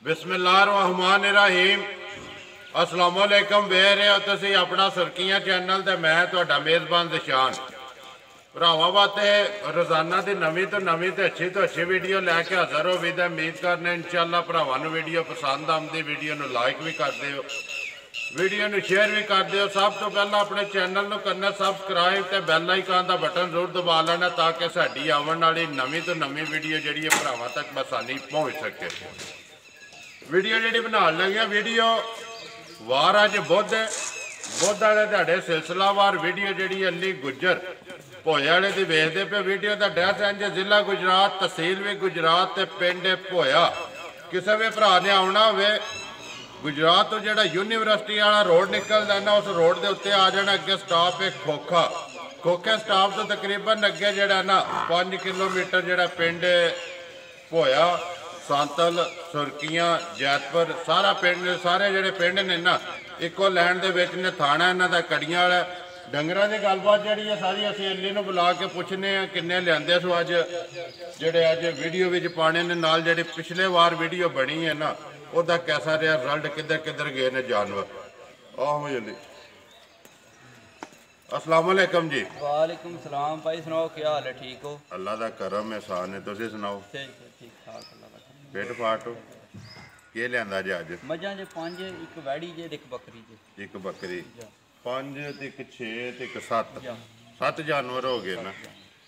बिस्मिल्लाहिर्रहमानिर्रहीम। अस्सलाम वालेकुम। वेख रहे हो तुसीं अपना सुर्खियां चैनल ते मैं तुहाडा मेज़बान दिशान। भरावां वास्ते रोज़ाना की नवीं तो अच्छी वीडियो लैके हाज़र हो भी। उम्मीद करने इंशाअल्लाह भरावां नूं वीडियो पसंद आउंदी। वीडियो नूं लाइक भी कर दिओ, वीडियो नूं शेयर भी कर दिओ। सब तो पहला अपने चैनल नूं करना सबसक्राइब ते बैल आइकन का बटन जरूर दबा लेना ताकि साडी आउण वाली नवीं तो नवीं वीडियो जिहड़ी है भरावां तक आसानी पहुँच सके। वीडियो जी बना लगे वीडियो वार अज बुध वाले दिहाड़े सिलसिलावार वीडियो जी अली गुजर भोए वाले की वेखते पे। वीडियो का एड्रैस इंज जिला गुजरात, तहसील भी गुजरात, पिंड भोया। किसी भी भरा ने आना हो गुजरात तो जो यूनीवर्सिटी वाला रोड निकलता है ना, उस रोड के उत्ते आ जाना। अगे स्टाप है खोखा, खोखे स्टाप तो तकरीबन अगे जरा ना 5 किलोमीटर जरा पिंड भोया, सांतल, सुरखियां, जैतपुर सारा पिंड, सारे जोड़े पिंड ने ना इको लैन के ने। थाना इन्हों का कड़ियां वाला। डंगर की गलबात जी है सारी असं अली नूं बुला के पुछने किन्ने लिया सो अज जोड़े अज वीडियो में पाने ने। नाल जी पिछले वार वीडियो बनी है ना, उसका कैसा रहा रिजल्ट, किधर किधर गए ने जानवर। आहो जल्दी। अस्सलाम वालेकुम जी। वालेकुम सलाम भाई, सुनाओ क्या हाल है? ठीक हो? अल्लाह का करम एहसान है, तुसीं सुनाओ? ठीक ठाक अल्लाह का। पेट फाट हो के लिया जे अज? मझां जे 5, एक वैड़ी जे, एक बकरी जे। एक बकरी 5 ते एक 6 ते एक 7 जानवर हो गए ना।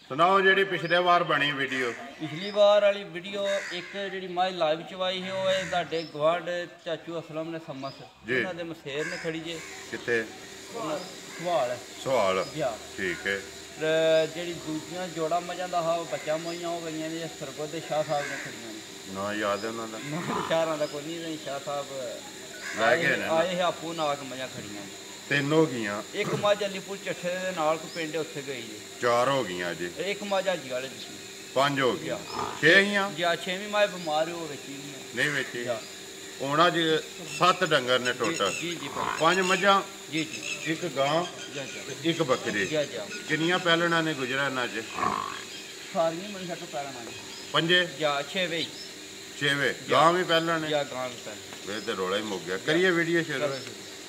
सुनाओ जी पिछले बार बनी वीडियो। पिछली बार वाली वीडियो एक जी मझ लाइव चवाई है, वो तुहाडे गवांढ चाचू असलम ने समस उन्होंने मसेर ने खड़ी जे। कितने? सवाल ठीक है। जी दूजियां जोड़ा मझां दा हा, बच्चा मोइयां हो गई ने। सरगोद दे शाह साहब ने खड़ियां ने। ना याद है उन्होंने? शहरों का कोई नहीं, शाह साहब आए है आपू नाग मझां खड़ियां ने। 3 हो गई। एक मझ अलीपुर चट्ठे दे नाल कोई पिंड उत्थे गई है। 4 हो गई जी। एक मझ हाजी वाले 5 हो गई। 6 ही या 6वीं मझ बीमार हो बेची नहीं बेची होना जी। 7 डंगर ने टोटल। जी जी 5 मझां जी जी, एक गां एक बकरी। किनिया पैलना ने गुजरा ना अज? सारियां मन सक पैलना ने 5 या 6वें 6वें गां भी पैलना ने या गां भी पैलना। वे तो रोला ही मुक गया। करिए वीडियो शुरू।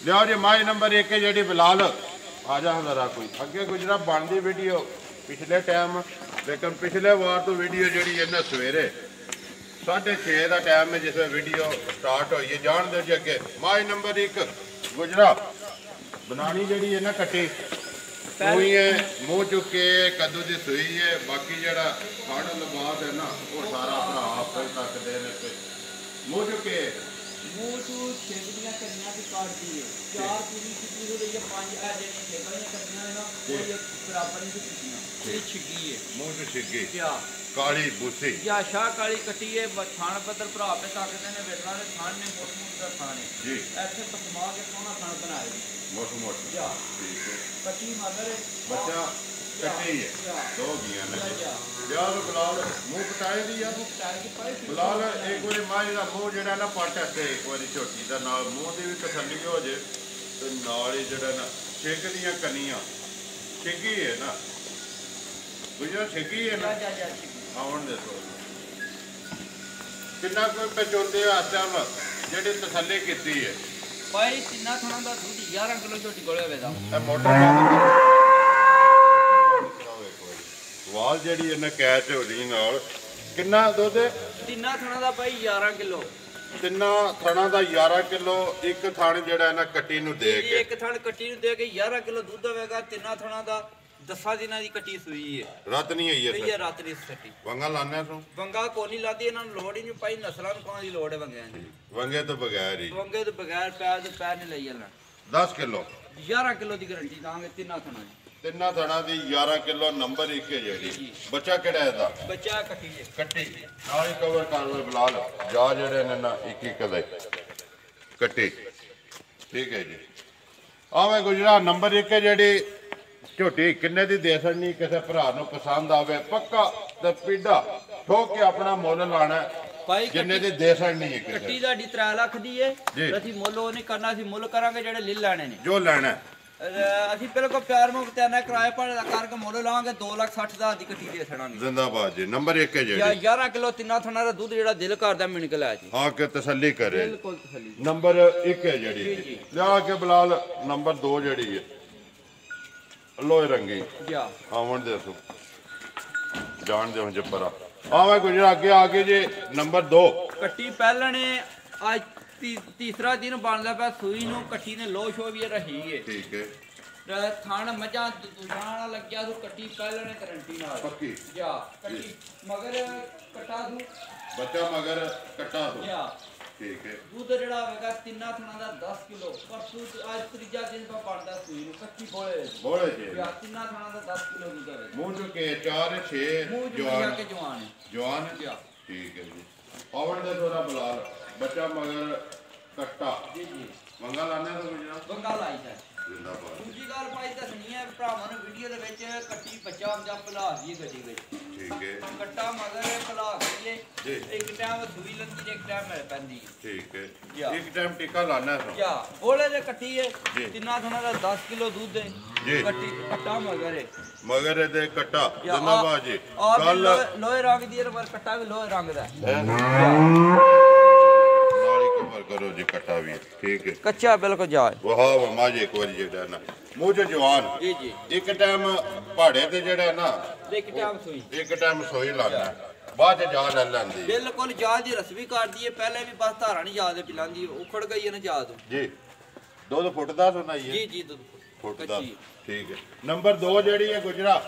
लिया जी माई नंबर 1 जी बिलाल आ जा जरा। कोई अगे गुजरा बनती वीडियो पिछले टाइम, लेकिन पिछले वार तो वीडियो जी है ना सवेरे 6:30 का टाइम है जिस वीडियो स्टार्ट हुई है। जान दो जी अगे माई नंबर 1 गुजरा बनानी जी है ना कट्टी सूई है, मुँह चुके कद्दू की सूई है। बाकी जरा खड़ लिबास है ना वो सारा भरा आप सकते हैं। मुँह चुके मुँह तू छेकड़ियाँ करियाँ भी काटती है। 4 पूरी कितनी हो रही है, 5 छेकड़ियाँ करियाँ है ना, वो ये बराबर नहीं कितनी ये छिगी है। मुँह से छिगी क्या काली बूसी या शाह काली कटी है। थान पत्थर भरा पे ताकते ने बेटना ने थान ने मोट मोट का थान है जी। ऐसे पकमा के सोना थान बनाए मोट मोट। क्या ठीक है। कटी मदर है बच्चा कटे ही है 2 गिया ने। यार बिलाल मुँह पटाए दी यार बिलाल एक बार माँ का मुँह जरा ना पट है एक बार झोटी का नाल मुँह की भी तसली हो जाए तो नाल ही जरा ना छिक दियाँ कनियाँ छिकी है ना गुजरा छिकी है ना। आवन दसो कितना कोई पचोंदे इस टाइम जी तसली की है भाई? तिना थाना का दूध 11 किलो झोटी कोले वेदा मोटर वाल जी इन्हें कैच हो रही नाल किन्ना दुध? तिना थाना का भाई 11 किलो। तिना थणा का 11 किलो। एक थण जड़ा ना कट्टी नूं दे के एक थण कट्टी नूं दे के 11 किलो दूध होगा। तिना थणा का 10 दिनों की कट्टी सुई है। रत नहीं आई है ये रात नहीं सटी। वंगा लाने सो वंगा को नहीं लाती, इन्होंने लोड़ ही नहीं पाई। नस्लों को की लोड़ है वंगिया की? वंगे तो बगैर ही वंगे तो बगैर पैर तो पैर नहीं लाई जाना। 10 किलो 11 किलो की गारंटी दांगे तिना थणा। तिना थणा की 11 किलो नंबर 1 है जी। बच्चा किहड़ा है? बच्चा कट्टी है। कट्टी नाल ही कवर कर लो बिलाल जा जड़े ने ना 1 दे कट्टी। ठीक है जी। आवे गुजरा नंबर 1 है जी झोटी किन्ने दी दे सकनी किसी भरा नूं पसंद आवे पक्का ते पीढ़ा ठोक के अपना मुल लाना भाई जिन्ने दी दे सकनी है। कट्टी दी 3 लाख दी है। असं मुल नहीं करना, असं मुल करांगे जेडे ले लैने ने। जो लैना ਅਸੀਂ ਬਿਲਕੁਲ ਪਿਆਰ ਮੁਹੱਬਤ ਨਾਲ ਕਿਰਾਏ ਭਾੜੇ ਦਾ ਕਰਕੇ ਮੁੱਲ ਲਾਵਾਂਗੇ 2,60,000 ਦੀ ਕੱਟੀ ਦੇ ਛੜਾਂਗੇ। ਜ਼ਿੰਦਾਬਾਦ ਜੀ। ਨੰਬਰ 1 ਹੈ ਜਾਂ ਜਿਹੜੀ 11 ਕਿਲੋ ਤਿੰਨਾਂ ਥਣਾ ਦਾ ਦੁੱਧ ਜਿਹੜਾ ਦਿਲ ਕਰਦਾ ਮਿਣ ਕੇ ਲੈ ਜੀ। ਆ ਕੇ ਤਸੱਲੀ ਕਰੇ। ਬਿਲਕੁਲ ਤਸੱਲੀ। ਨੰਬਰ 1 ਹੈ ਜਿਹੜੀ ਜੀ। ਲਿਆ ਕੇ ਬਲਾਲ ਨੰਬਰ 2 ਜਿਹੜੀ ਹੈ ਲੋਹੇ ਰੰਗੀ ਜਾ ਆਵਣ ਦੇ ਸੋ ਜਾਣ ਦੇ ਹੁਣ ਜੱਪਰਾ ਆਵਾ ਗੁਜਰਾ ਅੱਗੇ ਜੇ ਨੰਬਰ 2 ਕੱਟੀ ਪਹਿਲਣੇ ਅੱਜ ਤੀਸਰਾ ਦਿਨ ਬਣਦਾ ਪਿਆ ਸੂਈ ਨੂੰ। ਕੱਟੀ ਨੇ ਲੋਸ਼ ਹੋ ਵੀ ਰਹੀ ਹੈ। ਠੀਕ ਹੈ ਥਣ ਮੱਝਾਂ ਦੁਜਾਣਾ ਲੱਗਿਆ ਤੂੰ ਕੱਟੀ ਪਹਿਲਣੇ ਗਰੰਟੀ ਨਾਲ ਪੱਕੀ ਜਾ ਕੱਟੀ ਮਗਰ ਕਟਾ ਦੂ ਬੱਚਾ ਮਗਰ ਕੱਟਾ ਹੋ ਜਾ ਠੀਕ ਹੈ ਦੁੱਧ ਜਿਹੜਾ ਹੋਵੇਗਾ ਤਿੰਨਾਂ ਥਣਾਂ ਦਾ 10 ਕਿਲੋ ਪਰਸੋਂ ਅੱਜ ਤੀਜਾ ਦਿਨ ਦਾ ਬਣਦਾ ਸੂਈ ਨੂੰ ਕੱਚੀ ਬੋਲੇ ਬੋਲੇ ਜੀ ਜਾ ਤਿੰਨਾਂ ਥਣਾਂ ਦਾ 10 ਕਿਲੋ ਦੁੱਧ ਹੋਵੇਗਾ। ਮੂੰਹ ਚੁੱਕੇ 4 6 ਮੂੰਹ ਜੁੜਿਆ ਜਵਾਨ ਕੇ ਜਵਾਨ ਹੈ। ਜਵਾਨ ਜਾ ਠੀਕ ਹੈ ਜੀ ਆਵਣ ਦੇ ਥੋੜਾ ਬਲਾਲ ਬੱਚਾ ਮਗਰ ਕੱਟਾ ਜੀ ਜੀ ਮੰਗਾ ਲਾਣੇ ਤੋਂ ਗੁਜਰਾ ਬੰਗਾ ਲਾਈ ਜਾ। ਜ਼ਿੰਦਾਬਾਦ ਦੂਜੀ ਗੱਲ ਭਾਈ ਦੱਸਣੀ ਹੈ ਭਰਾਵਾਂ ਨੂੰ ਵੀਡੀਓ ਦੇ ਵਿੱਚ ਕੱਟੀ ਬੱਚਾ ਹੁੰਦਾ ਭਲਾ ਦੀ ਗੱਡੀ ਵਿੱਚ ਠੀਕ ਹੈ ਕੱਟਾ ਮਗਰ ਭਲਾ ਗਈਏ ਜੀ। ਇੱਕ ਟਾਈਮ ਸੂਈ ਲੰਦੀ ਇੱਕ ਟਾਈਮ ਮਿਲ ਪੈਂਦੀ ਹੈ। ਠੀਕ ਹੈ ਜਾ। ਇੱਕ ਟਾਈਮ ਟਿੱਕਾ ਲਾਣਾ ਤੋਂ ਜਾ ਬੋਲੇ ਦੇ ਕੱਟੀ ਹੈ ਜੀ। ਤਿੰਨਾਂ ਥਣਾ ਦਾ 10 ਕਿਲੋ ਦੁੱਧ ਹੈ ਜੀ। ਕੱਟੀ ਕੱਟਾ ਮਗਰ ਹੈ। ਮਗਰ ਇਹਦੇ ਕੱਟਾ ਜਾ, ਜ਼ਿੰਦਾਬਾਦ ਜੀ ਆਹ ਵੀ ਕੱਲ ਲੋਹੇ ਰੰਗ ਦੀ ਹੈ ਪਰ ਕੱਟਾ ਵੀ ਲੋਹੇ ਰੰਗ ਦਾ ਹੈ। ਨਾਲੀ ਕਵਰ ਕਰੋ ਜੀ ਕੱਟਾ ਵੀ ਠੀਕ ਹੈ ਕੱਚਾ ਬਿਲਕੁਲ ਜਾ ਵਾਹ ਮਾਜ ਇੱਕ ਵਾਰੀ ਜਿਹੜਾ ਨਾ ਮੂੰਹ ਚ ਜਵਾਨ ਜੀ ਜੀ ਇੱਕ ਟਾਈਮ ਪਹਾੜੇ ਤੇ ਜਿਹੜਾ ਨਾ ਇੱਕ ਟਾਈਮ ਸੂਈ ਇੱਕ ਟਾਈਮ ਸੋਈ ਲਾਣਾ ਬਾਅਦ ਚ ਜਾ ਲੈ ਲੈਂਦੀ ਬਿਲਕੁਲ ਜਾਲ ਦੀ ਰਸਮੀ ਕਰਦੀ ਹੈ ਪਹਿਲੇ ਵੀ ਬਸ ਧਾਰਾ ਨਹੀਂ ਯਾਦ ਪਿਲਾਂਦੀ ਉਖੜ ਗਈ ਹੈ ਨਾ ਯਾਦ ਜੀ ਦੁੱਧ ਫੁੱਟਦਾ ਸੁਣਾਈਏ ਜੀ ਜੀ ਦੁੱਧ ਫੁੱਟਦਾ ਕੱਚੀ ਠੀਕ ਹੈ ਨੰਬਰ 2 ਜਿਹੜੀ ਹੈ ਗੁਜਰਾ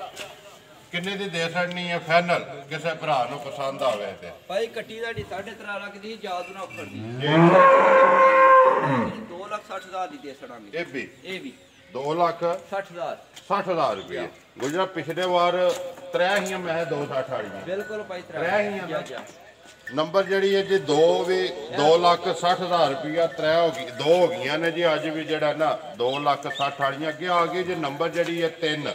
ਕਿੰਨੇ ਦੀ ਦੇ ਸਕਣੀ ਹੈ ਫਾਈਨਲ ਕਿਸੇ ਭਰਾ ਨੂੰ ਪਸੰਦ ਆਵੇ ਤੇ ਭਾਈ ਕੱਟੀ ਦਾ 3.5 ਲੱਖ ਦੀ ਯਾਦ ਨਾ ਉਖੜਦੀ ਜੀ 2,60,000 ਦੀ ਦੇ ਛੜਾਂਗੇ ਇਹ ਵੀ 2 ਲੱਖ 60,000 60,000 ਰੁਪਏ ਗੁਜਰਾ ਪਿਛਲੇ ਵਾਰ ਤਰੇ ਹੀ ਮੈਂ 260 ਵਾਲੀਆਂ ਬਿਲਕੁਲ ਭਾਈ ਰਹਿ ਹੀ ਆ ਨਾ। ਜਾ ਨੰਬਰ ਜਿਹੜੀ ਹੈ ਜੀ 2 ਵੀ 2,60,000 ਰੁਪਇਆ 3 ਹੋ ਗਈ 2 ਹੋ ਗਈਆਂ ਨੇ ਜੀ ਅੱਜ ਵੀ ਜਿਹੜਾ ਨਾ 2,60,000 ਵਾਲੀਆਂ ਅੱਗੇ ਆ ਗਈ ਜੀ ਨੰਬਰ ਜਿਹੜੀ ਹੈ 3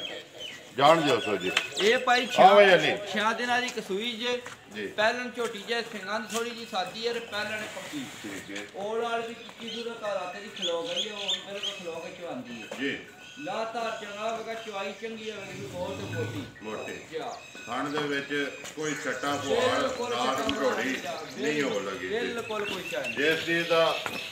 ਜਾਣ ਦਿਓ ਸੋ ਜੀ ਇਹ ਭਾਈ ਆਵੇ ਅਲੀ 6 ਦਿਨਾਂ ਦੀ ਕਸੂਈ ਜੇ ਜੀ ਪਹਿਲਣ ਝੋਟੀ ਜੇ ਸਿੰਘਾਂ ਦੀ ਥੋੜੀ ਜੀ ਸਾਦੀ ਹੈ ਪਹਿਲਣ ਪੱਕੀ ਠੀਕ ਹੈ ਔਰ ਵਾਲ ਵੀ ਕਿੱਕੀ ਦੂਰ ਘਰ ਆਤੇ ਦੀ ਖਲੋ ਗਈ ਹੈ ਉਹ ਬਿਲਕੁਲ ਖਲੋ ਕੇ ਚਵਾਂਦੀ ਹੈ ਜੀ ਲਾਤਾਰ ਚੰਗਾ ਹੋਵੇਗਾ ਚਵਾਈ ਚੰਗੀ ਹੋਵੇਗੀ ਬਹੁਤ ਮੋਟੀ ਮੋਟੇ ਜਾ ਖਾਣ ਦੇ ਵਿੱਚ ਕੋਈ ਛੱਟਾ ਫੁਹਾਰ ਰਾਤ ਢੋੜੀ ਨਹੀਂ ਹੋ ਲੱਗੀ ਜੀ। ਬਿਲਕੁਲ ਕੋਈ ਸ਼ਾਇਦ ਨਹੀਂ। ਜੇ ਇਸ ਚੀਜ਼ ਦਾ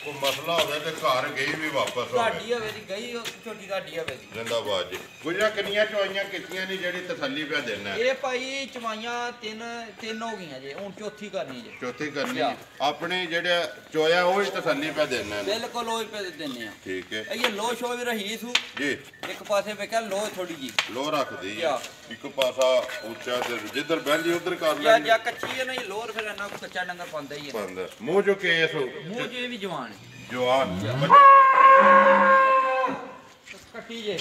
ਕੋਈ ਮਸਲਾ ਹੋਵੇ ਤੇ ਘਰ ਗਈ ਵੀ ਵਾਪਸ ਹੋਵੇ ਤੁਹਾਡੀ ਹੋਵੇ ਦੀ ਗਈ ਉਹ ਝੋਟੀ ਤੁਹਾਡੀ ਹੋਵੇ ਦੀ ਜ਼ਿੰਦਾਬਾਦ ਜੀ ਗੁਜਰਾ ਕਿੰਨੀਆਂ ਚੋਈਆਂ ਕੀਤੀਆਂ ਨਹੀਂ ਜਿਹੜੀ ਤਸੱਲੀ ਪਿਆ ਦੇਣਾ ਇਹ ਭਾਈ ਚਵਾਈਆਂ ਤਿੰਨ ਹੋ ਗਈਆਂ ਜੇ ਹੁਣ ਚੌਥੀ ਕਰਨੀ ਜੇ ਚੌਥੀ ਕਰਨੀ ਜਾ। ਆਪਣੇ ਜਿਹੜਾ ਚੋਇਆ ਉਹ ਹੀ ਤਸੱਲੀ ਪਿਆ ਦੇਣਾ ਬਿਲਕੁਲ ਉਹ ਹੀ ਪੈ ਦਿੰਨੇ ਆ ਠੀਕ ਹੈ ਇਹ ਲੋ ਸ਼ੋ ਵੀ ਰਹੀ ਸੂ ਜੀ ਇੱਕ ਪਾਸੇ ਵੇਖਿਆ ਲੋ ਥੋੜੀ ਜੀ ਲੋ ਰੱਖਦੀ ਹੈ ਜਾ। ਇੱਕ ਪਾਸਾ ਉੱਚਾ ਤੇ ਜਿੱਧਰ ਬਹਿੰਦੀ ਉਧਰ ਕਰ ਜਾਂ ਲੈਂਦੀ ਕੱਚੀ ਹੈ ਨਹੀਂ ਲੋਰ ਫਿਰ ਇੰਨਾ ਕੁ ਕੱਚਾ ਡੰਗਰ ਪਾਉਂਦਾ ਹੀ ਹੈ ਬੰਦ ਮੂੰਹ ਜੋ ਕੇਸ ਮੂੰਹ ਜੇ ਵੀ ਜਵਾਨ ਹੈ ਜਵਾਨ ਕੱਟੀ ਜੇ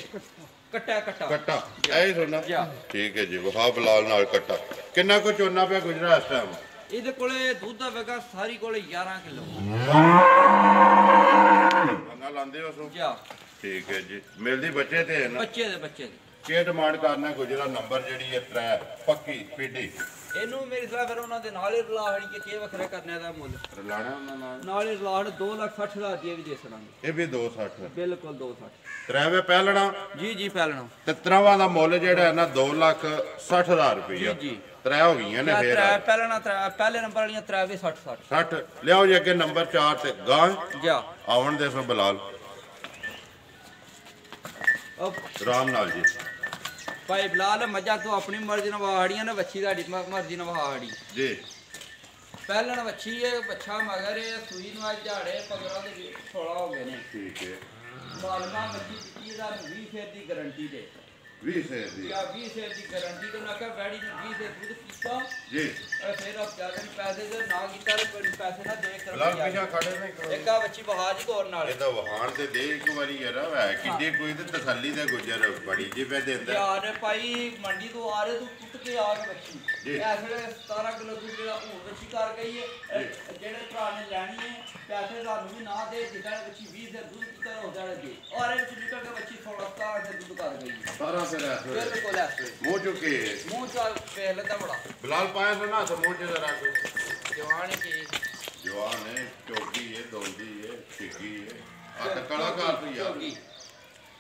ਕੱਟਾ ਕੱਟਾ ਐ ਸੁਣਨਾ ਜਾ। ਠੀਕ ਹੈ ਜੀ ਵਹਾ ਬਲਾਲ ਨਾਲ ਕੱਟਾ ਕਿੰਨਾ ਕੁ ਚੋਨਾ ਪਿਆ ਗੁਜਰਾ ਇਸ ਟਾਈਮ ਇਹਦੇ ਕੋਲੇ ਦੁੱਧ ਆਵੇਗਾ ਸਾਰੀ ਕੋਲੇ 11 ਕਿਲੋ ਬੰਗਾ ਲਾਉਂਦੇ ਹੋ ਸੋ ਜਾ ਠੀਕ ਹੈ ਜੀ ਮਿਲਦੀ ਬੱਚੇ ਤੇ ਹੈ ਨਾ ਬੱਚੇ ਦੇ ਕੀ ਡਿਮਾਂਡ ਕਰਨਾ ਗੁਜਰਾ ਨੰਬਰ ਜਿਹੜੀ ਹੈ 3 ਪੱਕੀ ਪੀਡੀ ਇਹਨੂੰ ਮੇਰੀ ਸਲਾਹ ਫਿਰ ਉਹਨਾਂ ਦੇ ਨਾਲ ਹੀ ਰਲਾ ਹੜੀ ਕੇ ਕੀ ਵੱਖਰਾ ਕਰਨੇ ਦਾ ਮੁੱਲ ਲਾਣਾ ਉਹਨਾਂ ਨਾਲ ਨਾਲ ਹੀ ਰਲਾ 2,60,000 ਦੀ ਵੀ ਦੇ ਸਕਾਂਗੇ ਇਹ ਵੀ 260 ਬਿਲਕੁਲ 2,60 ਤਰਾਵੇ ਪਹਿਲਣਾ ਜੀ ਪਹਿਲਣਾ ਤੇ ਤਰਾਵਾਂ ਦਾ ਮੁੱਲ ਜਿਹੜਾ ਹੈ ਨਾ 2,60,000 ਰੁਪਇਆ ਜੀ। ਤਰਾ ਹੋ ਗਈਆਂ ਨੇ ਫੇਰ ਪਹਿਲਣਾ ਪਹਿਲੇ ਨੰਬਰ ਵਾਲੀਆਂ 3 60 60 ਲਿਆਓ ਜੀ ਅੱਗੇ ਨੰਬਰ 4 ਤੇ ਗਾਂ ਜਾ ਆਵਣ ਦੇ ਸੋ ਬਲਾਲ ਰਾਮ ਨਾਲ ਜੀ ਭਾਈ ਬਲਾਲ ਮੱਝਾਂ ਤੂੰ ਆਪਣੀ ਮਰਜ਼ੀ ਨਾਲ ਵਾਹੜੀਆਂ ਨੇ ਵੱਛੀ ਤੁਹਾਡੀ ਮਰਜ਼ੀ ਨਾਲ ਵਾਹੜੀ ਜੀ ਪਹਿਲਣ ਵੱਛੀ ਹੈ ਬੱਚਾ ਮਗਰ ਹੈ ਸੂਈ ਨੂੰ ਅੱਜ ਝਾੜੇ 15 ਦੇ 16 ਹੋ ਗਏ ਨੇ ਠੀਕ ਹੈ ਮਾਲਮਾ ਮੱਛੀ 20 ਫੇਰ ਦੀ ਗਾਰੰਟੀ ਦੇ 20 ਸੇ ਦੀ ਜਾਂ 20 ਫੇਰ ਦੀ ਗਾਰੰਟੀ ਤੇ ਨਾ ਕਿ ਵੈੜੀ ਨੂੰ 20 ਦੇ ਦੁੱਧ ਪੀਤਾ ਜੀ ਫਿਰ ਆਪ ਜਿਆਦਾ ਪੈਸੇ ਦੇ ਨਾ ਕੀਤਾ ਤੇ ਪੈਸੇ ਨਾ ਦੇ ਕਰ ਬਲਾਲ ਪਿਛਾ ਖੜੇ ਨੇ ਇੱਕ ਵਾਰੀ। ਇੱਕ ਆ ਬੱਚੀ ਬਹਾਜ ਕੋਰ ਨਾਲ ਇਹਦਾ ਵਹਾਣ ਤੇ ਦੇ ਇੱਕ ਵਾਰੀ ਯਾਰ ਹੈ ਕਿੱਡੀ ਕੋਈ ਤੇ ਤਸੱਲੀ ਦੇ ਗੁਜਰ ਬੜੀ ਜੀ ਪੈ ਦਿੰਦਾ ਯਾਰ ਭਾਈ ਮੰਡੀ ਤੋਂ ਆ ਰਹੇ ਤੂੰ ਟੁੱਟ ਕੇ ਆ ਕੇ ਬੱਚੀ ਜੀ। ਇਸ ਵੇਲੇ 17 ਕਿਲੋ ਦੁੱਧ ਜਿਹੜਾ ਹੁਣ ਬੱਚੀ ਕਰ ਗਈ ਹੈ ਜਿਹੜੇ ਭਰਾ ਨੇ ਲੈਣੀ ਹੈ ਪੈਸੇ ਤੁਹਾਨੂੰ ਵੀ ਨਾ ਦੇ ਜਿੱਦਾਂ ਬੱਚੀ 20 ਦੇ ਦੁੱਧ ਕਿਤਰ ਹੋ ਜਾਣੇ ਜੀ ਔਰ ਇਹ ਵਿੱਚ ਨਿਕਲ ਕੇ ਬੱਚੀ 16 ਦੇ ਦੁੱਧ ਕਰ ਗਈ ਸਾਰਾ ਫਿਰ ਐਸੇ ਬਿਲਕੁਲ ਐਸੇ ਮੂੰਹ ਚੁੱਕੇ ਮੂੰਹ ਚਾ ਵੇਖ ਲੈਂਦਾ ਬੜਾ ਬਲਾਲ ਪਾਇਆ ਸੁਣਾ ਤੇ ਮੂੰਹ ਚ ਜ਼ਰਾ ਕੋਈ ਜਵਾਨ ਕੀ ਜਵਾਨ ਹੈ ਚੋਗੀ ਹੈ ਦੋਂਦੀ ਹੈ ਛਿੱਗੀ ਹੈ ਆ ਤਾਂ ਕਲਾਕਾਰ ਤੋਂ ਯਾਰ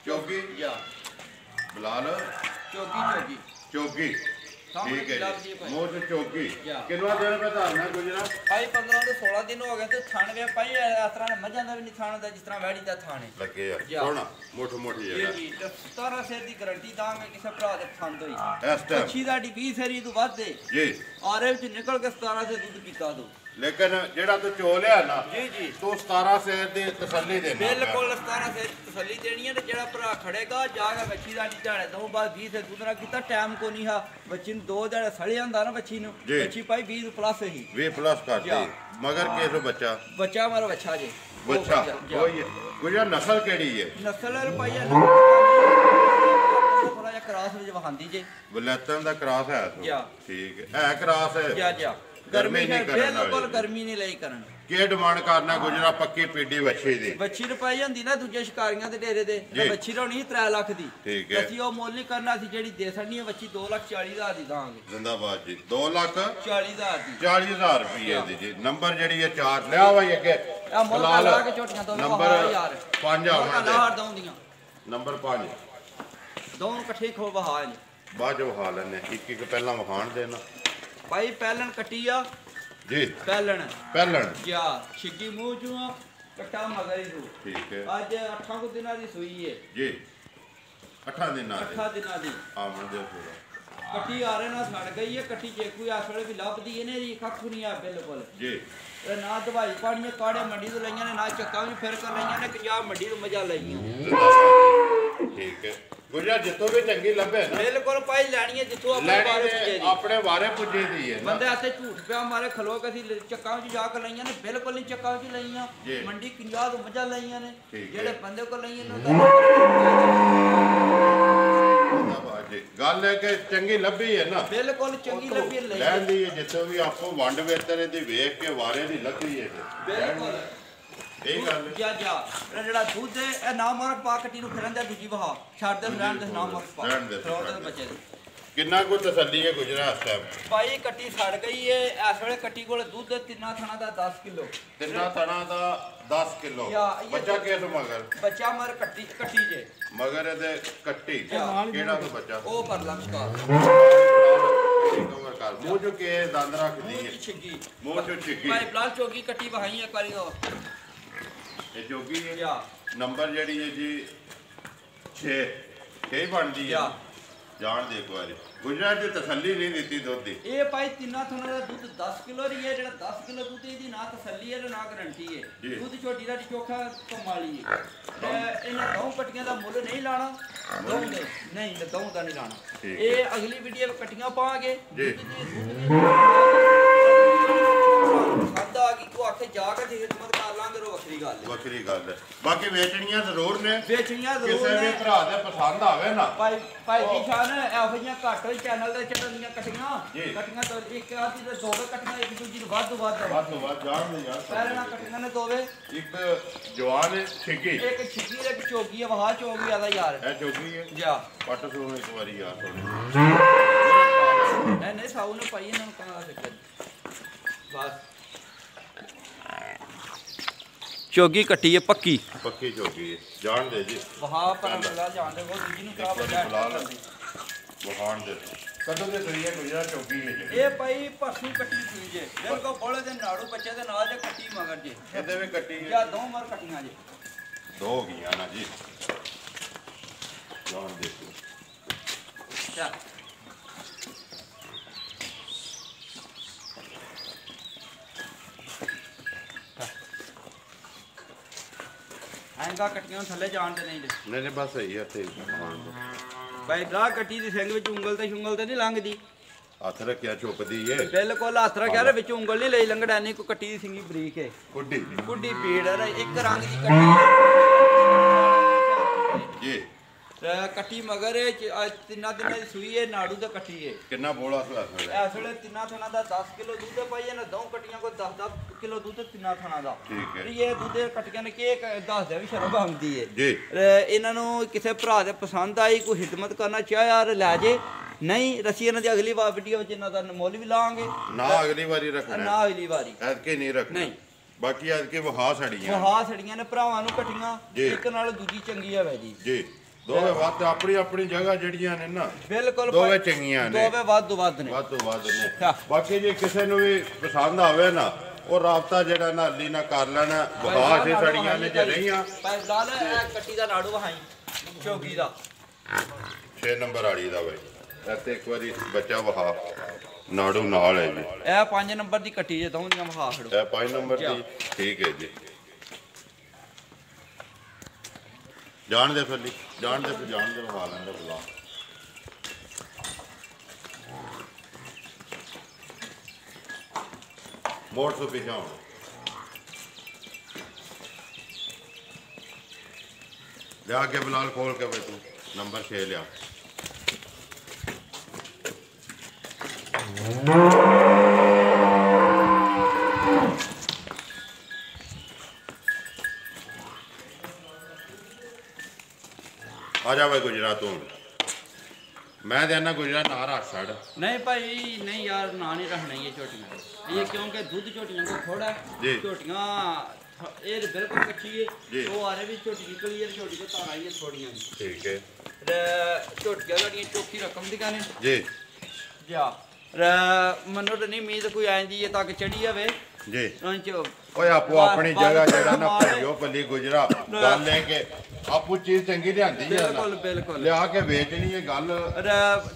ਚੌਗੀ ਜਾਂ ਬਲਾਲ ਚੌਗੀ ਚੌਗੀ ਸਾਹਮਣੇ ਠੀਕ ਹੈ ਲੱਗ ਜੀ ਜੀ ਭਾਈ। ਮੂੰਹ ਚ ਚੌਗੀ ਜਾਂ। ਕਿੰਨਾ ਦਿਨ ਮੈਂ ਧਾਰਨਾ ਗੁਜਰਾ ਭਾਈ 15 ਤੋਂ 16 ਦਿਨ ਹੋ ਗਏ ਤੇ ਥਣ ਵੇ ਭਾਈ ਇਸ ਤਰ੍ਹਾਂ ਮੱਝਾਂ ਦਾ ਵੀ ਨਹੀਂ ਥਣ ਦਾ ਜਿਸ ਤਰ੍ਹਾਂ ਵੈੜੀ ਦਾ ਥਣ ਹੈ ਲੱਗੇ ਆ ਜਾਂ। ਸੋਹਣਾ ਮੋਟੀ ਜੀ ਜਗ੍ਹਾ ਜੀ ਤੇ 17 ਸਿਰ ਦੀ ਗਾਰੰਟੀ ਦਾਂਗੇ ਕਿਸੇ ਭਰਾ ਦੇ ਪਸੰਦ ਹੋਈ ਇਸ ਟਾਈਮ ਅੱਛੀ ਸਾਡੀ 20 ਸਰੀ ਤੋਂ ਵੱਧ ਦੇ ਜੀ ਆਰੇ ਵਿੱਚ ਨਿਕਲ ਕੇ 17 ਸੇ ਦੁੱਧ ਪੀਤਾ ਦੋ ਲੇਕਿਨ ਜਿਹੜਾ ਤੂੰ ਚੋ ਲਿਆ ਨਾ ਜੀ ਜੀ ਤੂੰ 17 ਸੇਰ ਦੀ ਤਸੱਲੀ ਦੇਣਾ ਬਿਲਕੁਲ 17 ਸੇ ਤਸੱਲੀ ਦੇਣੀ ਹੈ ਤੇ ਜਿਹੜਾ ਭਰਾ ਖੜੇਗਾ ਜਾ ਕੇ ਬੱਚੀ ਦਾ ਢਾਣੇ ਤੋਂ ਬਾਅਦ 20 ਸੇ ਦੁੱਧ ਨਾ ਕੀਤਾ ਟਾਈਮ ਕੋ ਨਹੀਂ ਹਾ ਬੱਚੀ ਨੂੰ 2 ਦਿਨ ਸੜੇ ਹੁੰਦਾ ਨਾ ਬੱਚੀ ਨੂੰ ਜੀ। ਬੱਚੀ ਭਾਈ 20 ਪਲੱਸ ਹੀ 20 ਪਲੱਸ ਕਰਦੀ ਜਾਂ। ਮਗਰ ਕਿਸ ਬੱਚਾ ਬੱਚਾ ਮਾਰਾ ਬੱਚਾ ਜੇ ਬੱਚਾ ਕੋਈ ਗੁਜਰਾ ਨਸਲ ਕਿਹੜੀ ਹੈ ਨਸਲ ਰੁਪਈਆ ਥੋੜਾ ਜਿਹਾ ਕਰਾਸ ਵਿੱਚ ਵਹਾਂਦੀ ਜੇ ਵਲੈਤਨ ਦਾ ਕ੍ਰਾਸ ਹੈ ਤੂੰ ਜਾਂ। ਠੀਕ ਹੈ ਕ੍ਰਾਸ ਹੈ ਜਾ ਗਰਮੀ ਨਹੀਂ ਕਰਨ ਬਿਲਕੁਲ ਵਾਲੀ ਗਰਮੀ ਨਹੀਂ ਲਈ ਕਰਨ ਕੀ ਡਿਮਾਂਡ ਕਰਨਾ ਗੁਜਰਾ ਪੱਕੀ ਪੀਡੀ ਵੱਛੀ ਦੀ ਬੱਚੀ ਰੁਪਈ ਹੁੰਦੀ ਨਾ ਦੂਜੇ ਸ਼ਿਕਾਰੀਆਂ ਦੇ ਡੇਰੇ ਦੇ ਤੇ ਜੀ। ਬੱਚੀ ਲਾਉਣੀ 3 ਲੱਖ ਦੀ ਠੀਕ ਹੈ। ਅਸੀਂ ਉਹ ਮੁੱਲ ਨਹੀਂ ਕਰਨਾ ਸੀ ਜਿਹੜੀ ਦੇ ਸਕਣੀ ਹੈ ਬੱਚੀ 2,40,000 ਦੀ ਦਾਂਗੇ ਜ਼ਿੰਦਾਬਾਦ ਜੀ 2 ਲੱਖ 40,000 ਦੀ 40,000 ਰੁਪਏ ਦੀ ਜੀ ਨੰਬਰ ਜਿਹੜੀ ਹੈ 4 ਲਿਆ ਵਾ ਅੱਗੇ ਇਹ ਮੁੱਲ ਫਿਲਹਾਲ ਲਾ ਕੇ ਝੋਟੀਆਂ ਤੋਂ ਨੰਬਰ ਯਾਰ 5 ਆਉਣ ਲਾਹਰ ਦੇ ਦਉਂਦੀਆਂ ਨੰਬਰ 5 ਦੋਨੋਂ ਇਕੱਠੇ ਖੋ ਬਹਾ ਨੇ ਬਾਅਦ ਚ ਵਿਖਾ ਲੈਣੇ ਇੱਕ ਪਹਿਲਾਂ ਵਿਖਾਣ ਦੇਣਾ ਭਾਈ ਪਹਿਲਣ ਕੱਟੀ ਆ ਜੀ ਪਹਿਲਣ ਪਹਿਲਣ ਜਾ ਛਿੱਗੀ ਮੂੰਹ ਚੋਂ ਕੱਟਾ ਮਗਰ ਹੀ ਨੂੰ ਠੀਕ ਹੈ ਅੱਜ 8 ਕੁ ਦਿਨਾਂ ਦੀ ਸੂਈ ਏ ਜੀ 8 ਦਿਨਾਂ ਦੇ 8 ਦਿਨਾਂ ਦੀ ਆਮਣ ਦੇ ਪੂਰਾ ਕੱਟੀ ਆ ਰਹੇ ਨਾਲ ਸੜ ਗਈ ਏ ਕੱਟੀ ਚੇਕੂ ਇਸ ਵੇਲੇ ਵੀ ਲੱਭਦੀ ਇਹਨੇ ਜੀ ਕੱਖ ਨਹੀਂ ਆ ਬਿਲਕੁਲ ਜੀ ਇਹ ਨਾ ਦਵਾਈ ਪਾਣੀਆਂ ਕਾੜੇ ਮੰਡੀ ਤੋਂ ਲਈਆਂ ਨੇ ਨਾ ਚੱਕਾਂ ਵੀ ਫਿਰ ਕਰ ਲਈਆਂ ਨੇ ਪੰਜਾਬ ਮੰਡੀ ਤੋਂ ਮਜਾ ਲਈਆਂ ਠੀਕ ਹੈ ਗੁਜਰਾ ਜਿੱਥੋਂ ਵੀ ਚੰਗੀ ਲੱਭੇ ਨਾ ਬਿਲਕੁਲ ਭਾਈ ਲੈਣੀ ਹੈ ਜਿੱਥੋਂ ਆਪਣੇ ਲੈਣੀ ਬਾਰੇ ਤੇ ਪੁੱਜੇ ਦੀ ਆਪਣੇ ਵਾਰੇ ਪੁੱਜੇ ਦੀ ਹੈ ਨਾ ਬੰਦੇ ਆਤੇ ਝੂਠ ਪਿਆ ਮਾਰੇ ਖਲੋ ਕੇ ਅਸੀਂ ਚੱਕਾਂ ਵਿੱਚ ਜਾ ਕੇ ਲਈਆਂ ਨੇ ਬਿਲਕੁਲ ਨਹੀਂ ਚੱਕਾਂ ਵਿੱਚ ਲਈਆਂ ਜੀ। ਮੰਡੀ 50 ਤੋਂ ਮਜਾ ਲਈਆਂ ਨੇ ਠੀਕ ਹੈ। ਜਿਹੜੇ ਬੰਦੇ ਕੋਲ ਲਈਆਂ ਨੇ ਜ਼ਿੰਦਾਬਾਦ ਜੀ ਗੱਲ ਹੈ ਕਿ ਚੰਗੀ ਲੱਭੀ ਹੈ ਨਾ ਬਿਲਕੁਲ ਚੰਗੀ ਲੱਭੀ ਲਈ ਲੈਂਦੀ ਹੈ ਜਿੱਥੋਂ ਵੀ ਆਪੋ ਵੰਡ ਵੇਤਰੇ ਦੀ ਵੇਖ ਕੇ ਵਾਰੇ ਦੀ ਲੱਭੀ ਹੈ ਬਿਲਕੁਲ ਇਹ ਗੱਲ ਹੈ। ਜਾ ਇਹ ਜਿਹੜਾ ਦੁੱਧ ਹੈ ਇਹ ਨਾ ਮਾਰ ਪਾ ਕੱਟੀ ਨੂੰ ਫਿਰਨ ਦਾ ਦੂਜੀ ਵਹਾ ਛੱਡ ਦੇ ਰਹਿਣ ਦੇ ਨਾ ਮਾਰ ਪਾ ਰਹਿਣ ਦੇ, ਫਿਰੋਂ ਦੇ ਬੱਚੇ ਦੇ ਕਿੰਨਾ ਕੁ ਤਸੱਲੀ ਹੈ ਗੁਜਰਾ ਇਸ ਟਾਈਮ ਭਾਈ ਕੱਟੀ ਸੜ ਗਈ ਏ ਇਸ ਵੇਲੇ ਕੱਟੀ ਕੋਲ ਦੁੱਧ ਤਿੰਨਾਂ ਥਣਾ ਦਾ 10 ਕਿਲੋ ਤਿੰਨਾਂ ਤਣਾ ਦਾ 10 ਕਿਲੋ ਯਾ, ਇਹ ਬੱਚਾ ਕਿਸ ਮਗਰ ਬੱਚਾ ਮਰ ਕੱਟੀ ਜੇ ਮਗਰ ਇਹਦੇ ਕੱਟੀ ਯਾ। ਕਿਹੜਾ ਕੋ ਬੱਚਾ ਉਹ ਪਰ ਲਮਸ਼ਕਾਰ ਕਮਰ ਕਰ ਮੂੰਹ ਚੋਂ ਕੇ ਦੰਦ ਰੱਖਦੀ ਹੈ ਛਿੱਗੀ ਮੂੰਹ ਚੋਂ ਛਿੱਗੀ ਭਾਈ ਬਲਾਲ ਚੋਗੀ ਕੱਟੀ ਵਹਾਈ ਇੱਕ ਵਾਰੀ ਹੋ ਇਹ ਜੋਗੀ ਹੈ ਯਾ ਨੰਬਰ ਜਿਹੜੀ ਹੈ ਜੀ 6 ਕਈ ਬਣਦੀ ਹੈ ਯਾ। ਜਾਣ ਦੇ ਇੱਕ ਵਾਰੀ ਗੁਜਰਾਤ ਦੀ ਤਸੱਲੀ ਨਹੀਂ ਦਿੱਤੀ ਦੁੱਧ ਦੀ ਇਹ ਭਾਈ ਤਿੰਨਾਂ ਥਣਾ ਦਾ ਦੁੱਧ 10 ਕਿਲੋ ਰਹੀ ਹੈ ਜਿਹੜਾ 10 ਕਿਲੋ ਦੁੱਧ ਇਹਦੀ ਨਾ ਤਸੱਲੀ ਹੈ ਤੇ ਨਾ ਗਰੰਟੀ ਜੀ। ਹੈ ਦੁੱਧ ਛੋਟੀ ਦਾ ਚੋਖਾ ਕਮਾਲੀ ਹੈ ਤੇ ਇਹਨਾਂ ਦੋ ਕੱਟੀਆਂ ਦਾ ਮੁੱਲ ਨਹੀਂ ਲਾਣਾ ਦੋ ਦੇ ਨਹੀਂ ਦੋ ਦਾ ਨਹੀਂ ਲਾਣਾ ਠੀਕ ਇਹ ਅਗਲੀ ਵੀਡੀਓ ਵਿੱਚ ਕੱਟੀਆਂ ਪਾਵਾਂਗੇ ਜੀ। ਖਾਦਾ ਆ ਗਈ ਕੋ ਆਖੇ ਜਾ ਕੇ ਜੇ ਖਿਦਮਤ ਕਰ ਲਾਂਗੇ ਉਹ ਵੱਖਰੀ ਗੱਲ ਹੈ ਵੱਖਰੀ ਗੱਲ ਹੈ ਬਾਕੀ ਵੇਚਣੀਆਂ ਜ਼ਰੂਰ ਨੇ ਵੇਚਣੀਆਂ ਜ਼ਰੂਰ ਕਿਸੇ ਵੀ ਨੇ ਭਰਾ ਦੇ ਪਸੰਦ ਆਵੇ ਨਾ ਭਾਈ ਜੀ ਸ਼ਾਨ ਇਹੋ ਜਿਹੀਆਂ ਘੱਟ ਹੋਈ ਚੈਨਲ ਦੇ ਚੱਲਣੀਆਂ ਜੀ। ਕੱਟੀਆਂ ਤੋਂ ਇੱਕ ਆਦੀ ਤੇ ਦੋ ਕੱਟੀਆਂ ਇੱਕ ਦੂਜੀ ਨੂੰ ਵੱਧ ਤੋਂ ਵੱਧ ਵੱਧ ਤੋਂ ਵੱਧ ਜਾਣ ਦੇ ਯਾਰ ਪਹਿਲਾਂ ਨਾਲ ਕੱਟੀਆਂ ਨੇ ਦੋਵੇ ਇੱਕ ਜਵਾਨ ਛਿੱਕੀ ਇੱਕ ਛਿੱਕੀ ਤੇ ਇੱਕ ਚੋਗੀ ਆ ਵਹਾ ਚੋਗੀ ਆਦਾ ਯਾਰ ਇਹ ਜੋਗੀ ਹੈ ਜਾ ਪੱਟ ਸੁਣੋ ਇੱਕ ਵਾਰੀ ਯਾਰ ਥੋੜੀ ਨਹੀਂ ਸਾਊ ਨੇ ਪਾਈ ਇਹਨਾਂ ਨੂੰ ਕਹਾਂ ਸਕਦੇ ਬਸ ਚੋਗੀ ਕੱਟੀ ਹੈ ਪੱਕੀ ਪੱਕੀ ਜੋਗੀ ਹੈ ਜਾਣ ਦੇ ਜੀ ਵਹਾ ਪਰ ਮਿਲਾ ਜਾਂਦੇ ਉਹ ਦੂਜੀ ਨੂੰ ਖਰਾਬ ਹੋ ਵਹਾਣ ਦੇ ਕਦੋਂ ਦੇ ਸਰੀਏ ਗੁਜਰਾ ਚੌਕੀ ਹੈ ਜੀ ਇਹ ਭਾਈ ਪਰਸੋਂ ਕੱਟੀ ਸੀ ਜੇ ਬਿਲਕੁਲ ਬੋਲੇ ਦੇ ਨਾੜੂ ਬੱਚੇ ਦੇ ਨਾਲ ਜੇ ਕੱਟੀ ਮਗਰ ਜੇ ਇਹਦੇ ਵੀ ਕੱਟੀ ਹੈ ਜਾਂ ਦੋ ਮਰ ਕੱਟੀਆਂ ਜੇ ਦੋ ਹੋ ਗਈਆਂ ਨਾ ਜੀ ਜਾਣ ਦੇ ਚਾ ਐਂਗਾ ਕੱਟੀਆਂ ਥੱਲੇ ਜਾਣ ਤੇ ਨਹੀਂ ਦੇ ਨਹੀਂ ਬਸ ਸਹੀ ਹੈ ਤੇ ਵਹਾਣ ਦੇ ਭਾਈ ਗਾਹ ਕੱਟੀ ਦੀ ਸਿੰਘ ਵਿੱਚ ਉਂਗਲ ਤੇ ਸ਼ੁੰਗਲ ਤੇ ਨਹੀਂ ਲੰਘਦੀ ਹੱਥ ਰੱਖਿਆ ਚੁੱਕਦੀ ਏ ਬਿਲਕੁਲ ਹੱਥ ਰੱਖਿਆ ਰੇ ਵਿੱਚ ਉਂਗਲ ਨਹੀਂ ਲਈ ਲੰਗੜਾ ਨਹੀਂ ਕੋ ਕੱਟੀ ਦੀ ਸਿੰਗੀ ਬਰੀਕ ਹੈ ਕੁੱਡੀ ਕੁੱਡੀ ਪੀੜ ਹੈ ਇੱਕ ਰੰਗ ਦੀ ਕੱਟੀ ਜੀ ਤੇ ਕੱਟੀ ਮਗਰ ਤਿੰਨਾਂ ਦਿਨਾਂ ਦੀ ਸੂਈ ਹੈ ਨਾੜੂ ਤੇ ਕੱਟੀ ਹੈ ਕਿੰਨਾ ਬੋਲਾ ਸੁਆ ਸਕਦਾ ਇਸ ਵੇਲੇ ਤਿੰਨਾਂ ਥਣਾ ਦਾ 10 ਕਿਲੋ ਦੁੱਧ ਪਾਈ ਇਹਨਾਂ ਦੋ ਕੱਟੀਆਂ ਕੋ 10 ਕਿਲੋ ਦੁੱਧ ਤਿੰਨਾਂ ਥਣਾ ਦਾ ਠੀਕ ਹੈ ਇਹ ਦੁੱਧ ਕੱਟੀਆਂ ਨੇ ਕੀ ਦੱਸਦੇ ਵੀ ਸ਼ਰਮ ਆਉਂਦੀ ਹੈ ਜੀ ਇਹਨਾਂ ਨੂੰ ਕਿਸੇ ਭਰਾ ਦੇ ਪਸੰਦ ਆਈ ਕੋਈ ਖਿਦਮਤ ਕਰਨਾ ਚਾਹ ਯਾਰ ਲੈ ਜੇ ਨਹੀਂ ਰਸੀ ਇਹਨਾਂ ਦੀ ਅਗਲੀ ਵਾਰ ਵੀਡੀਓ ਵਿੱਚ ਇਹਨਾਂ ਦਾ ਮੁੱਲ ਵੀ ਲਾਵਾਂਗੇ ਨਾ ਅਗਲੀ ਵਾਰੀ ਰੱਖਣਾ ਨਾ ਅਗਲੀ ਵਾਰੀ ਐਤਕੇ ਨਹੀਂ ਰੱਖਣਾ ਨਹੀਂ ਬਾਕੀ ਐਤਕੇ ਵਹਾ ਸੜੀਆਂ ਵਹਾ ਸੜੀਆਂ ਨੇ ਭਰਾਵਾਂ ਨੂੰ ਕੱਟੀਆਂ ਜੀ। ਇੱਕ ਨਾਲ ਦੂਜੀ ਚੰਗੀ ਆ ਵੈ ਜੀ ਜੀ ਦੋਵੇਂ ਵੱਧ ਆਪਣੀ ਆਪਣੀ ਜਗ੍ਹਾ ਜਿਹੜੀਆਂ ਨੇ ਨਾ ਬਿਲਕੁਲ ਦੋਵੇਂ ਚੰਗੀਆਂ ਨੇ, ਦੋਵੇਂ ਵੱਧ ਨੇ, ਵੱਧ ਤੋਂ ਵੱਧ ਨੇ। ਬਾਕੀ ਜੇ ਕਿਸੇ ਨੂੰ ਵੀ ਪਸੰਦ ਆਵੇ ਨਾ ਉਹ ਰਾਬਤਾ ਜਿਹੜਾ ਨਾ ਅਲੀ ਨਾਲ ਕਰ ਲੈਣਾ। ਬਹਾ ਸੇ ਸੜੀਆਂ ਨੇ ਜੇ ਰਹੀਆਂ ਲਾਲ ਇਹ ਕੱਟੀ ਦਾ ਨਾੜੂ ਵਹਾਈ ਚੌਕੀ ਦਾ 6 ਨੰਬਰ ਵਾਲੀ ਦਾ ਬਈ ਇੱਥੇ ਇੱਕ ਵਾਰੀ ਬੱਚਾ ਵਹਾ ਨਾੜੂ ਨਾਲ ਹੈ ਜੀ। ਇਹ 5 ਨੰਬਰ ਦੀ ਕੱਟੀ ਜੇ ਦੋਂਦੀਆਂ ਵਹਾ ਖੜੋ। ਇਹ 5 ਨੰਬਰ ਦੀ ਠੀਕ ਹੈ ਜੀ। ਜਾਣ ਦੇ ਫਿਰ ਜਾਣ ਦੇ ਵਹਾ ਲੈਂਦਾ ਬੁਲਾ। ਮੋੜ ਤੋਂ ਪਿਛਾ ਲਿਆ ਕੇ ਬਲਾਲ ਖੋਲ ਕੇ ਬਈ ਤੂੰ ਨੰਬਰ 6 ਲਿਆ। ਆ ਜਾ ਭਾਈ ਗੁਜਰਾਤ ਤੋਂ मैं देना गुजरात ना रख छड़। नहीं भाई नहीं यार ना नहीं रखना ये छोटियां ये क्योंकि दूध छोटियां को थोड़ा छोटियां ये बिल्कुल कच्ची है वो आ रहे भी छोटी निकली है छोटी को तारा ये छोड़ियां ठीक है छोटियां लड़ियां चौकी रकम दी गाने जी जा मनो तो नहीं उम्मीद कोई आंदी है तक चढ़ी जावे जी ओए आपो अपनी जगह जेड़ा ना भरियो पल्ली गुजरा गल है कि आपू चीज चंगी लियांदी है बिल्कुल बिल्कुल लिया के बेचनी है गल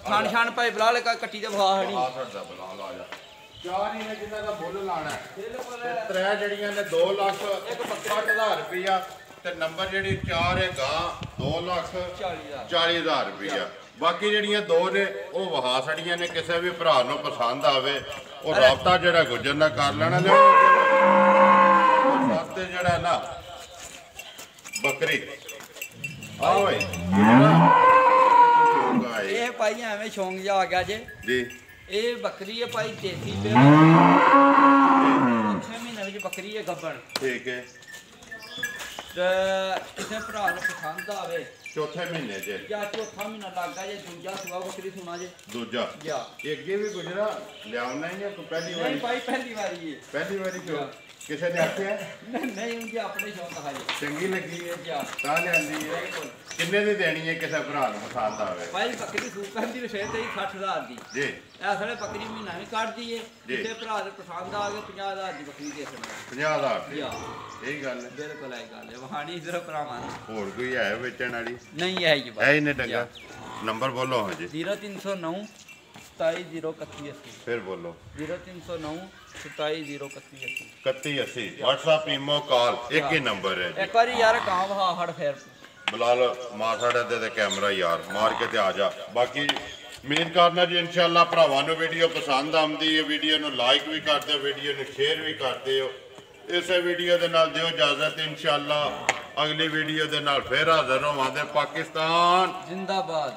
खान शान भाई बलाल का कट्टी दे वहा हड़ी आ छड़दा बलाल आ जा चार ही ने जिन्ना दा मुੱਲ लाना बिल्कुल त्रै जड़ियां ने 2 लाख 1,60,000 रुपया ते नंबर जेड़ी 4 है गा 2,40,000 रुपया। बाकी ਜਿਹੜੀਆਂ ਦੋ ਨੇ ਉਹ ਵਹਾ ਸੜੀਆਂ ਨੇ ਕਿਸੇ ਵੀ ਭਰਾ ਨੂੰ ਪਸੰਦ ਆਵੇ ਉਹ ਰਾਬਤਾ ਜਿਹੜਾ ਗੁੱਜਰ ਨਾਲ ਕਰ ਲੈਣਾ ਲੈ ਸਸਤੇ ਜਿਹੜਾ ਨਾ ਬੱਕਰੀ ਆ ਓਏ ਇਹ ਭਾਈ ਐਵੇਂ ਸ਼ੌਂਕ ਜਾ ਆ ਗਿਆ ਜੀ ਇਹ ਬੱਕਰੀ ਹੈ ਭਾਈ ਦੇਸੀ ਪੇ 6 ਮਹੀਨੇ ਵਿੱਚ ਬੱਕਰੀ ਹੈ ਗੱਬਣ ਠੀਕ ਹੈ ਤੇ ਕਿਸੇ ਭਰਾ ਨੂੰ ਪਸੰਦ ਆਵੇ ਚੌਥੇ ਮਹੀਨੇ ਚ ਜਾਂ ਚੌਥਾ ਮਹੀਨਾ ਲੱਗਾ ਜੇ ਦੂਜਾ ਸੁਆ ਬੱਕਰੀ ਸੁਣਾ ਜੇ ਦੂਜਾ ਜਾਂ ਇਹ ਅੱਗੇ ਵੀ ਗੁਜਰਾ ਲਿਆਉਣਾ ਹੀ ਹੈ ਤੂੰ ਪਹਿਲੀ ਵਾਰੀ ਨਹੀਂ ਭਾਈ ਪਹਿਲੀ ਵਾਰੀ ਹੈ ਪਹਿਲੀ ਵਾਰੀ ਕਿਉਂ ਕਿਸੇ ਨੇ ਆਖਿਆ ਨਹੀਂ ਉਹਦੇ ਆਪਣੇ ਸ਼ੌਂਕ ਹੈ ਚੰਗੀ ਲੱਗੀ ਹੈ ਜਾਂ ਤਾਂ ਲਿਆਂਦੀ ਹੈ ਕਿੰਨੇ ਦੀ ਦੇਣੀ ਹੈ ਕਿਸੇ ਭਰਾ ਨੂੰ ਪਸੰਦ ਆਵੇ ਭਾਈ ਬੱਕਰੀ ਸੂਪਰ ਦੀ ਰਸ਼ੇ ਤੇ 60,000 ਦੀ ਜੀ ਇਹ ਸਾਰੇ ਬੱਕਰੀ ਮਹੀਨਾ ਵੀ ਕੱਢਦੀ ਏ ਕਿਸੇ ਭਰਾ ਦੇ ਪਸੰਦ ਆ ਗਏ 50,000 ਦੀ ਬੱਕਰੀ ਦੇ ਸਕਦਾ 50,000 ਦੀ ਜਾਂ ਇਹ ਗੱਲ ਹੈ ਬਿਲਕੁਲ ਇਹ ਗੱਲ ਹੈ ਵਹਾਣੀ ਇਧਰ ਭਰਾਵਾਂ ਹੋਰ ਕੋਈ ਹੈ ਵੇਚਣ ਵਾਲੀ ਨਹੀਂ ਹੈ ਜੀ ਹੈ ਹੀ ਨੇ ਡੰਗਾ ਨੰਬਰ ਬੋਲੋ ਹਾਂ ਜੀ 0309 270180 ਫਿਰ ਬੋਲੋ 0309 270180 3180 WhatsApp ਈਮੋ ਕਾਲ ਇੱਕ ਹੀ ਨੰਬਰ ਹੈ ਜੀ। ਇੱਕ ਵਾਰੀ ਯਾਰ ਕਾਂ ਵਹਾ ਹੜ ਫੇਰ ਬਲਾਲ ਮਾਰ ਸਾਡੇ ਤੇ ਕੈਮਰਾ ਯਾਰ ਮਾਰ ਕੇ ਤੇ ਆ ਜਾ। ਬਾਕੀ ਉਮੀਦ ਕਰਨਾ ਜੀ ਇਨਸ਼ਾਅੱਲਾ ਭਰਾਵਾਂ ਨੂੰ ਵੀਡੀਓ ਪਸੰਦ ਆਉਂਦੀ ਹੈ ਵੀਡੀਓ ਨੂੰ ਲਾਈਕ ਵੀ ਕਰਦੇ ਹੋ ਵੀਡੀਓ ਨੂੰ ਸ਼ੇਅਰ ਵੀ ਕਰਦੇ ਹੋ। ਇਸੇ ਵੀਡੀਓ ਦੇ ਨਾਲ ਦਿਓ ਇਜਾਜ਼ਤ ਇਨਸ਼ਾਅੱਲਾ ਅਗਲੀ ਵੀਡੀਓ ਦੇ ਨਾਲ ਫੇਰ ਹਾਜ਼ਰ ਹੋਵਾਂਗੇ। ਪਾਕਿਸਤਾਨ ਜ਼ਿੰਦਾਬਾਦ।